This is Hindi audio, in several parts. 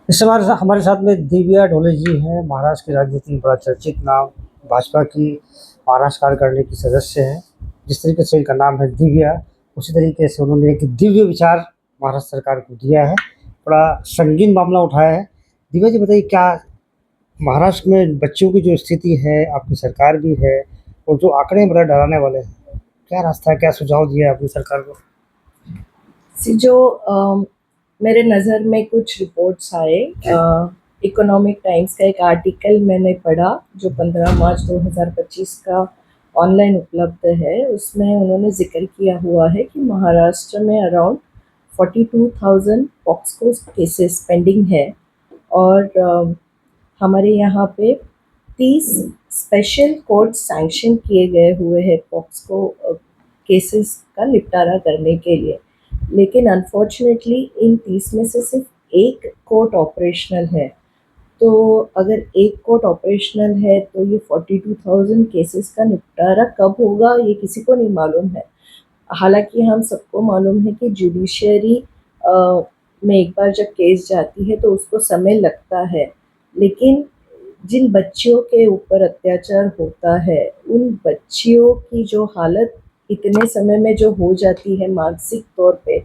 इस समय हमारे साथ में दिव्या ढोले जी हैं, महाराष्ट्र की राजनीति में बड़ा चर्चित नाम, भाजपा की महाराष्ट्र कार्यकारिणी की सदस्य हैं। जिस तरीके से इनका नाम है दिव्या, उसी तरीके से उन्होंने एक दिव्य विचार महाराष्ट्र सरकार को दिया है। बड़ा संगीन मामला उठाया है। दिव्या जी बताइए, क्या महाराष्ट्र में बच्चों की जो स्थिति है, आपकी सरकार भी है और जो आंकड़े बड़ा डराने वाले हैं, क्या रास्ता है, क्या सुझाव दिया है अपनी सरकार को? जो मेरे नज़र में कुछ रिपोर्ट्स आए, इकोनॉमिक टाइम्स का एक आर्टिकल मैंने पढ़ा जो 15 मार्च 2025 का ऑनलाइन उपलब्ध है। उसमें उन्होंने जिक्र किया हुआ है कि महाराष्ट्र में अराउंड 42,000 पॉक्सको केसेस पेंडिंग है और हमारे यहाँ पे 30 स्पेशल कोर्ट सैंक्शन किए गए हुए हैं पॉक्सको केसेस का निपटारा करने के लिए। लेकिन अनफॉर्चुनेटली इन 30 में से सिर्फ एक कोर्ट ऑपरेशनल है। तो अगर एक कोर्ट ऑपरेशनल है तो ये 42,000 केसेस का निपटारा कब होगा ये किसी को नहीं मालूम है। हालांकि हम सबको मालूम है कि जुडिशरी में एक बार जब केस जाती है तो उसको समय लगता है, लेकिन जिन बच्चियों के ऊपर अत्याचार होता है उन बच्चियों की जो हालत इतने समय में जो हो जाती है मानसिक तौर पे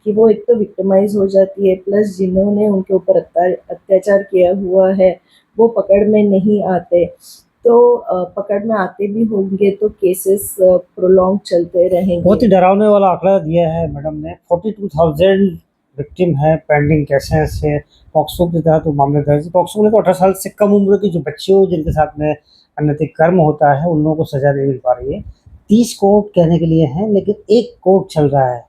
कि वो एक तो विक्टिमाइज हो जाती है, प्लस जिन्होंने उनके ऊपर अत्याचार किया हुआ है वो पकड़ में नहीं आते। तो पकड़ में आते भी होंगे तो केसेस प्रोलॉन्ग चलते रहेंगे। बहुत ही डरावने वाला आंकड़ा दिया है मैडम ने। 42,000 विक्टिम है, पेंडिंग केसेस है। पॉक्सो के तहत वो मामले दर्ज। पॉक्सो में तो 18 साल से कम उम्र की जो बच्चे हो जिनके साथ में अनैतिक कर्म होता है उन लोगों को सजा नहीं मिल पा रही है। 30 कोर्ट कहने के लिए हैं, लेकिन एक कोर्ट चल रहा है।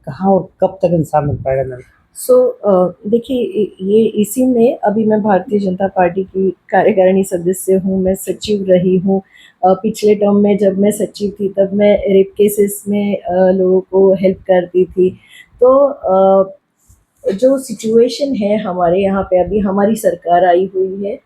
कहाँ और कब तक इंसाफ मिल पाएगा मैडम? देखिए, ये इसी में अभी मैं भारतीय जनता पार्टी की कार्यकारिणी सदस्य हूँ, मैं सचिव रही हूँ। पिछले टर्म में जब मैं सचिव थी तब मैं रेप केसेस में लोगों को हेल्प करती थी। तो जो सिचुएशन है हमारे यहाँ पे, अभी हमारी सरकार आई हुई है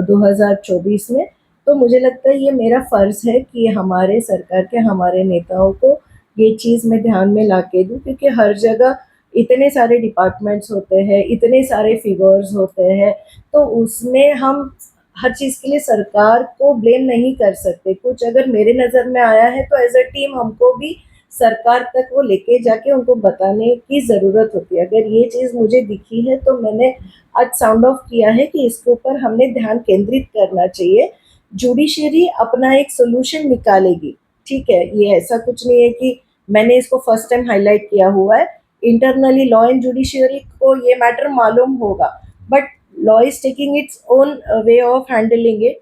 2024 में, तो मुझे लगता है ये मेरा फ़र्ज़ है कि हमारे सरकार के हमारे नेताओं को ये चीज़ मैं ध्यान में ला के दूँ, क्योंकि हर जगह इतने सारे डिपार्टमेंट्स होते हैं, इतने सारे फिगर्स होते हैं, तो उसमें हम हर चीज़ के लिए सरकार को ब्लेम नहीं कर सकते। कुछ अगर मेरे नज़र में आया है तो एज अ टीम हमको भी सरकार तक वो लेके जाके उनको बताने की ज़रूरत होती है। अगर ये चीज़ मुझे दिखी है तो मैंने आज साउंड ऑफ किया है कि इसके ऊपर हमने ध्यान केंद्रित करना चाहिए। जुडिशरी अपना एक सोल्यूशन निकालेगी, ठीक है, ये ऐसा कुछ नहीं है कि मैंने इसको फर्स्ट टाइम हाईलाइट किया हुआ है। इंटरनली लॉ एंड जुडिशरी को ये मैटर मालूम होगा, but law is taking its own way of handling it.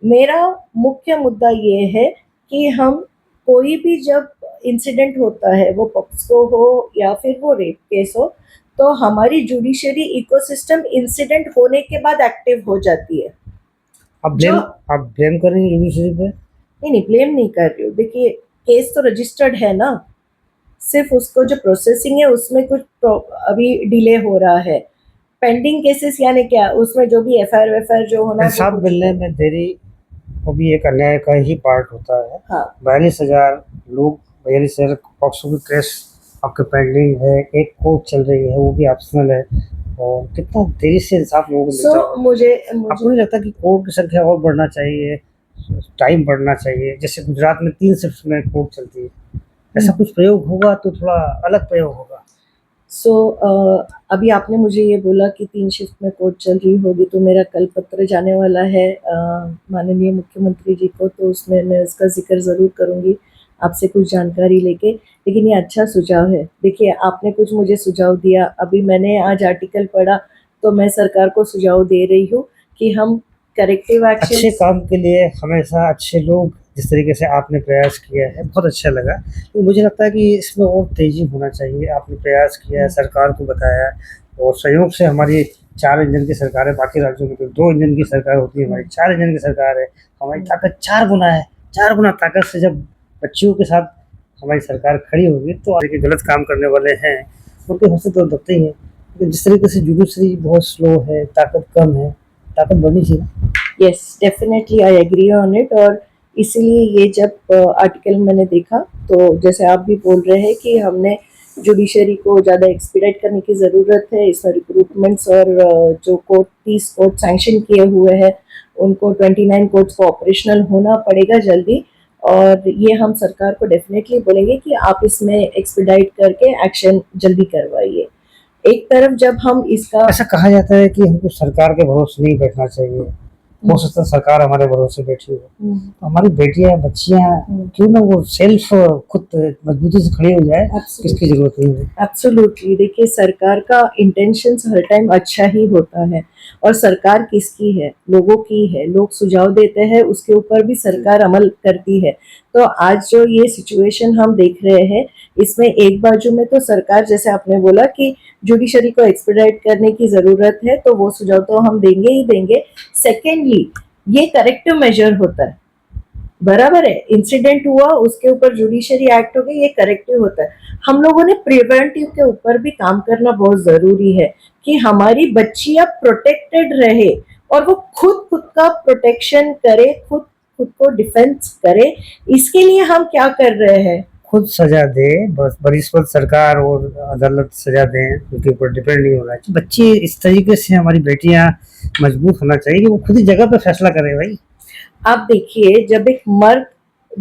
मेरा मुख्य मुद्दा ये है कि हम कोई भी जब इंसिडेंट होता है, वो पॉक्सो हो या फिर वो रेप केस हो, तो हमारी जुडिशरी इकोसिस्टम इंसिडेंट होने के बाद एक्टिव हो जाती है। आप जो ब्लेम आप ब्लेम कर रही हैं यूनिवर्सिटी पे? नहीं, ब्लेम नहीं कर रही हूँ। देखिए, केस तो रजिस्टर्ड है ना, सिर्फ उसको जो प्रोसेसिंग है उसमें कुछ अभी डिले हो रहा है। पेंडिंग केसेस यानी क्या, उसमें जो भी एफआईआर वेफआईआर जो होना है वो इंसाफ हो मिलने चुका है। में देरी वो भी एक अन्याय का ही पार्ट होता है। हाँ, 42,000 लोग, 42,000 पॉक्सो की केस आपके पेंडिंग है, एक कोर्ट चल रही है, वो भी ऑप्शनल है। और कितना देरी से इंसाफ लोगों को मिलता होगा। मुझे आपको नहीं लगता कि कोर्ट की संख्या और बढ़ना चाहिए, टाइम बढ़ना चाहिए? जैसे गुजरात में 3 शिफ्ट में कोर्ट चलती है, ऐसा कुछ प्रयोग होगा तो थोड़ा अलग प्रयोग होगा। सो अभी आपने मुझे ये बोला कि 3 शिफ्ट में कोर्ट चल रही होगी, तो मेरा कल पत्र जाने वाला है माननीय मुख्यमंत्री जी को, तो उसमें मैं उसका ज़िक्र ज़रूर करूँगी आपसे कुछ जानकारी लेके। लेकिन ये अच्छा सुझाव है। देखिए, आपने कुछ मुझे सुझाव दिया, अभी मैंने आज आर्टिकल पढ़ा, तो मैं सरकार को सुझाव दे रही हूँ कि हम करेक्टिव अच्छे एक्शंस। काम के लिए हमेशा अच्छे लोग, जिस तरीके से आपने प्रयास किया है बहुत अच्छा लगा। तो मुझे लगता है कि इसमें और तेज़ी होना चाहिए। आपने प्रयास किया है, सरकार को बताया है, और संयोग से हमारी 4 इंजन की सरकार है। बाकी राज्यों में तो 2 इंजन की सरकार होती है, हमारी 4 इंजन की सरकार है। हमारी ताकत 4 गुना है। 4 गुना ताकत से जब बच्चियों के साथ हमारी सरकार खड़ी होगी तो आगे गलत काम करने वाले हैं उनके हौसले तो दबते ही हैं। लेकिन जिस तरीके से जुडिशरी बहुत स्लो है, ताकत कम है, ताकत बढ़नी चाहिए ना। Yes, definitely I agree on it. और इसीलिए ये जब आर्टिकल मैंने देखा, तो जैसे आप भी बोल रहे हैं कि हमने जुडिशरी को ज़्यादा एक्सपीडाइट करने की ज़रूरत है। इसमें रिक्रूटमेंट्स और जो कोर्ट 30 कोर्ट सैंक्शन किए हुए हैं उनको 29 कोर्ट्स को ऑपरेशनल होना पड़ेगा जल्दी। और ये हम सरकार को डेफिनेटली बोलेंगे कि आप इसमें एक्सपीडाइट करके एक्शन जल्दी करवाइए। एक तरफ जब हम इसका ऐसा कहा जाता है कि हमको सरकार के भरोसे नहीं बैठना चाहिए, हो सकता है सरकार हमारे भरोसे बैठी हो, तो हमारी बेटियां बच्चियां क्यों ना वो सेल्फ खुद मजबूती से खड़ी हो जाए, इसकी जरूरत नहीं है। एब्सोल्युटली, देखिए सरकार का इंटेंशंस हर टाइम अच्छा ही होता है और सरकार किसकी है, लोगों की है। लोग सुझाव देते हैं, उसके ऊपर भी सरकार अमल करती है। तो आज जो ये सिचुएशन हम देख रहे हैं इसमें एक बाजू में तो सरकार, जैसे आपने बोला कि जुडिशरी को एक्सपीडाइट करने की ज़रूरत है, तो वो सुझाव तो हम देंगे ही देंगे। सेकेंडली, ये करेक्टिव मेजर होता है, बराबर है। इंसिडेंट हुआ, उसके ऊपर जुडिशरी एक्ट हो गई, ये करेक्टिव होता है। हम लोगों ने प्रिवेंटिव के ऊपर भी काम करना बहुत ज़रूरी है कि हमारी बच्चियां प्रोटेक्टेड रहे और वो खुद का प्रोटेक्शन करे, खुद को डिफेंस करे। इसके लिए हम क्या कर रहे हैं? खुद सजा दे, बस बरिस्पत सरकार और अदालत सजा दें, उनके ऊपर डिपेंड नहीं होना चाहिए। बच्चे इस तरीके से, हमारी बेटियां मजबूत होना चाहिए कि वो खुद ही जगह पे फैसला करें भाई। आप देखिए, जब एक मर्द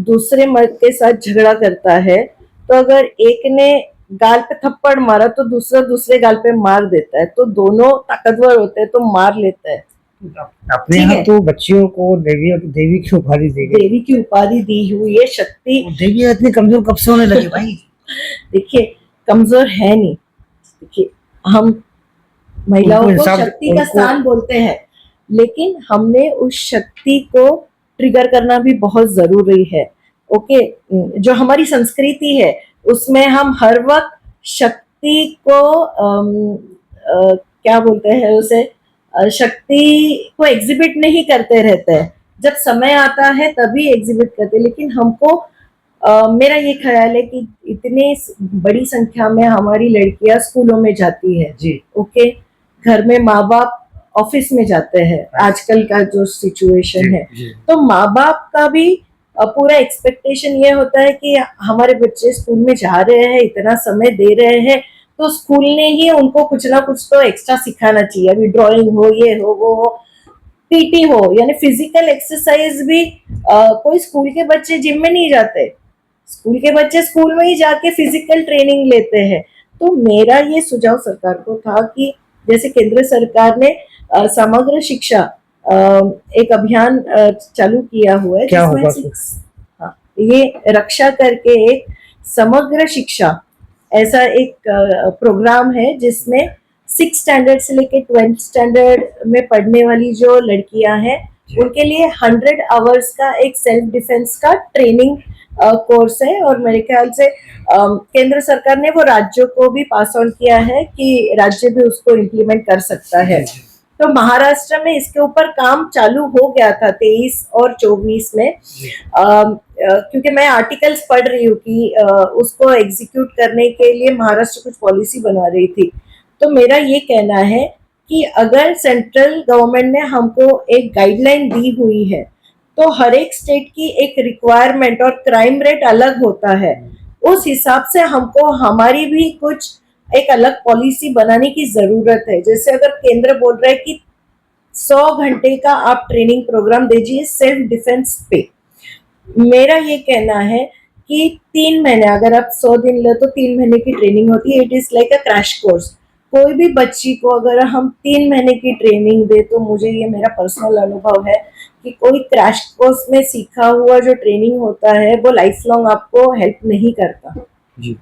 दूसरे मर्द के साथ झगड़ा करता है तो अगर एक ने गाल पे थप्पड़ मारा तो दूसरा दूसरे गाल पे मार देता है, तो दोनों ताकतवर होते हैं तो मार लेता है। अपने यहाँ तो बच्चियों को देवी की उपाधि दी गई, देवी की उपाधि दी हुई है। शक्ति, देवी इतनी कमजोर कब से होने लगी भाई? देखिए कमजोर है नहीं, देखिए हम महिलाओं को शक्ति का स्थान बोलते हैं, लेकिन हमने उस शक्ति को ट्रिगर करना भी बहुत जरूरी है। ओके, जो हमारी संस्कृति है उसमें हम हर वक्त शक्ति को क्या बोलते हैं उसे, शक्ति को एग्जिबिट नहीं करते रहते हैं। जब समय आता है तभी एग्जिबिट करते हैं, लेकिन हमको मेरा ये ख्याल है कि इतनी बड़ी संख्या में हमारी लड़कियां स्कूलों में जाती है जी, ओके, घर में माँ बाप ऑफिस में जाते हैं, आजकल का जो सिचुएशन है, तो माँ बाप का भी पूरा एक्सपेक्टेशन ये होता है कि हमारे बच्चे स्कूल में जा रहे हैं, इतना समय दे रहे हैं, तो स्कूल ने ही उनको कुछ ना कुछ तो एक्स्ट्रा सिखाना चाहिए। अभी ड्राइंग हो, ये हो, वो हो, पीटी हो, यानी फिजिकल एक्सरसाइज भी कोई स्कूल के बच्चे जिम में नहीं जाते, स्कूल के बच्चे स्कूल में ही जाके फिजिकल ट्रेनिंग लेते हैं। तो मेरा ये सुझाव सरकार को था कि जैसे केंद्र सरकार ने समग्र शिक्षा एक अभियान चालू किया हुआ है, क्या होगा? हाँ, ये रक्षा करके एक समग्र शिक्षा ऐसा एक प्रोग्राम है जिसमें 6 स्टैंडर्ड से लेके 12 स्टैंडर्ड में पढ़ने वाली जो लड़कियां हैं उनके लिए 100 आवर्स का एक सेल्फ डिफेंस का ट्रेनिंग कोर्स है। और मेरे ख्याल से केंद्र सरकार ने वो राज्यों को भी पास ऑन किया है कि राज्य भी उसको इम्प्लीमेंट कर सकता है। तो महाराष्ट्र में इसके ऊपर काम चालू हो गया था 23 और 24 में, क्योंकि मैं आर्टिकल्स पढ़ रही हूँ कि उसको एग्जीक्यूट करने के लिए महाराष्ट्र कुछ पॉलिसी बना रही थी। तो मेरा ये कहना है कि अगर सेंट्रल गवर्नमेंट ने हमको एक गाइडलाइन दी हुई है तो हर एक स्टेट की एक रिक्वायरमेंट और क्राइम रेट अलग होता है, उस हिसाब से हमको हमारी भी कुछ एक अलग पॉलिसी बनाने की जरूरत है। जैसे अगर केंद्र बोल रहा है कि 100 घंटे का आप ट्रेनिंग प्रोग्राम दीजिए सेल्फ डिफेंस पे, मेरा ये कहना है कि 3 महीने, अगर आप 100 दिन ले तो 3 महीने की ट्रेनिंग होती है। It is like a crash course. कोई भी बच्ची को अगर हम 3 महीने की ट्रेनिंग दे, तो मुझे ये मेरा पर्सनल अनुभव है कि कोई क्रैश कोर्स में सीखा हुआ जो ट्रेनिंग होता है वो लाइफ लॉन्ग आपको हेल्प नहीं करता जी।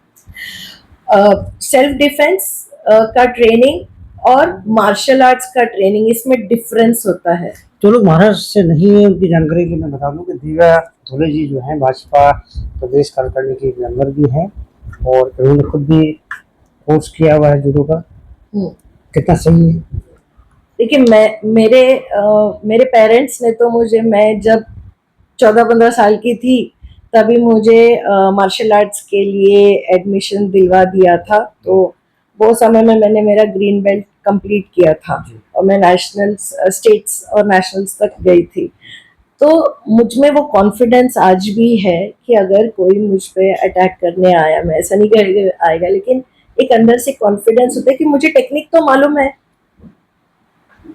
सेल्फ डिफेंस का ट्रेनिंग और मार्शल आर्ट्स का ट्रेनिंग, इसमें डिफरेंस होता है। जो लोग महाराष्ट्र से नहीं है उनकी जानकारी के लिए मैं बता दूं कि दिव्या धुले जी जो है भाजपा प्रदेश कार्यकारिणी की मेंबर भी हैं और उन्होंने खुद भी कोर्स किया हुआ है जूडो का। कितना सही है। देखिए, मेरे पेरेंट्स ने तो मुझे, मैं जब 14-15 साल की थी तभी मुझे मार्शल आर्ट्स के लिए एडमिशन दिलवा दिया था। तो वो समय में मैंने मेरा ग्रीन बेल्ट कंप्लीट किया था और मैं नेशनल्स, स्टेट्स और नेशनल्स तक गई थी। तो मुझ में वो कॉन्फिडेंस आज भी है कि अगर कोई मुझ पे अटैक करने आया, मैं ऐसा नहीं कह आएगा, लेकिन एक अंदर से कॉन्फिडेंस होता है कि मुझे टेक्निक तो मालूम है।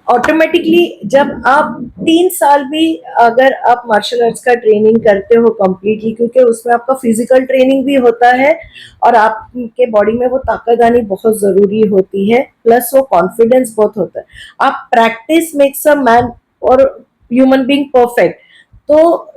ऑटोमेटिकली जब आप 3 साल भी अगर आप मार्शल आर्ट्स का ट्रेनिंग करते हो कंप्लीटली, क्योंकि उसमें आपका फिजिकल ट्रेनिंग भी होता है और आपके बॉडी में वो ताकत आनी बहुत जरूरी होती है, प्लस वो कॉन्फिडेंस बहुत होता है। आप प्रैक्टिस मेक्स अ मैन और ह्यूमन बीइंग परफेक्ट। तो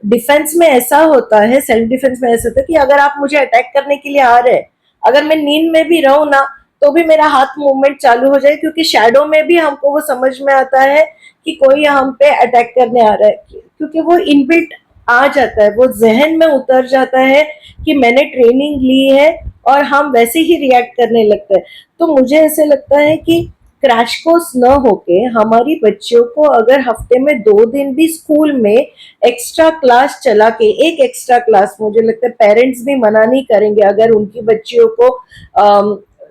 डिफेंस में ऐसा होता है, सेल्फ डिफेंस में ऐसा होता है कि अगर आप मुझे अटैक करने के लिए आ रहे हैं, अगर मैं नींद में भी रहूं ना, तो भी मेरा हाथ मूवमेंट चालू हो जाए, क्योंकि शैडो में भी हमको वो समझ में आता है कि कोई हम पे अटैक करने आ रहा है, क्योंकि वो इनबिल्ट आ जाता है, वो जहन में उतर जाता है कि मैंने ट्रेनिंग ली है और हम वैसे ही रिएक्ट करने लगते हैं। तो मुझे ऐसे लगता है कि क्रैश कोर्स न होके हमारी बच्चियों को अगर हफ्ते में 2 दिन भी स्कूल में एक्स्ट्रा क्लास चला के, एक एक्स्ट्रा क्लास, मुझे लगता है पेरेंट्स भी मना नहीं करेंगे अगर उनकी बच्चियों को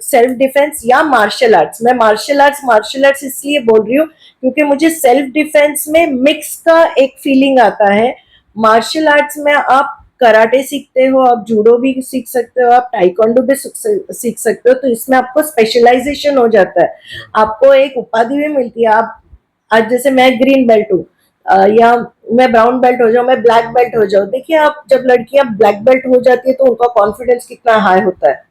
सेल्फ डिफेंस या मार्शल आर्ट्स इसलिए बोल रही हूँ क्योंकि मुझे सेल्फ डिफेंस में मिक्स का एक फीलिंग आता है। मार्शल आर्ट्स में आप कराटे सीखते हो, आप जूडो भी सीख सकते हो, आप टाइकोंडो भी सीख सकते हो, तो इसमें आपको स्पेशलाइजेशन हो जाता है, आपको एक उपाधि भी मिलती है। आप आज जैसे मैं ग्रीन बेल्ट हूँ या मैं ब्राउन बेल्ट हो जाऊं, मैं ब्लैक बेल्ट हो जाऊं, देखिए आप जब लड़कियां ब्लैक बेल्ट हो जाती है तो उनका कॉन्फिडेंस कितना हाई होता है।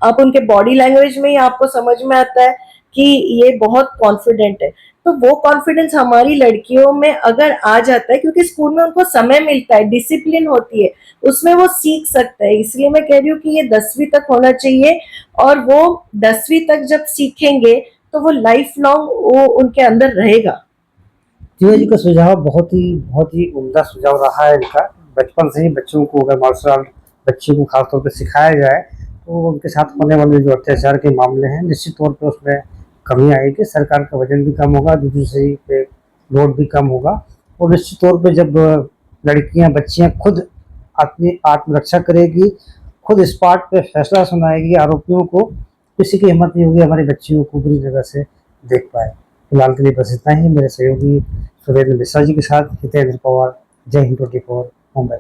आप उनके बॉडी लैंग्वेज में ही आपको समझ में आता है कि ये बहुत कॉन्फिडेंट है। तो वो कॉन्फिडेंस हमारी लड़कियों में अगर आ जाता है, क्योंकि स्कूल में उनको समय मिलता है, डिसिप्लिन होती है, उसमें वो सीख सकता है। इसलिए मैं कह रही हूँ कि ये 10वीं तक होना चाहिए, और वो 10वीं तक जब सीखेंगे तो वो लाइफ लॉन्ग वो उनके अंदर रहेगा। जीवा जी का सुझाव बहुत ही उम्दा सुझाव रहा है इनका। बचपन से ही बच्चों को अगर मार्शल आर्ट बच्चों को खासतौर पर सिखाया जाए तो उनके साथ होने वाले जो अत्याचार के मामले हैं निश्चित तौर पर उसमें कमी आएगी, सरकार का वजन भी कम होगा, दूसरी पे लोड भी कम होगा। और निश्चित तौर पर जब लड़कियां बच्चियां खुद अपनी आत्मरक्षा करेगी, खुद स्पॉट पे फैसला सुनाएगी आरोपियों को, किसी की हिम्मत नहीं होगी हमारी बच्चियों को बुरी जगह से देख पाए। फिलहाल के लिए बस इतना ही। मेरे सहयोगी सुरेंद्र मिश्रा जी के साथ हितेंद्र पवार, जय हिंद 24 मुंबई।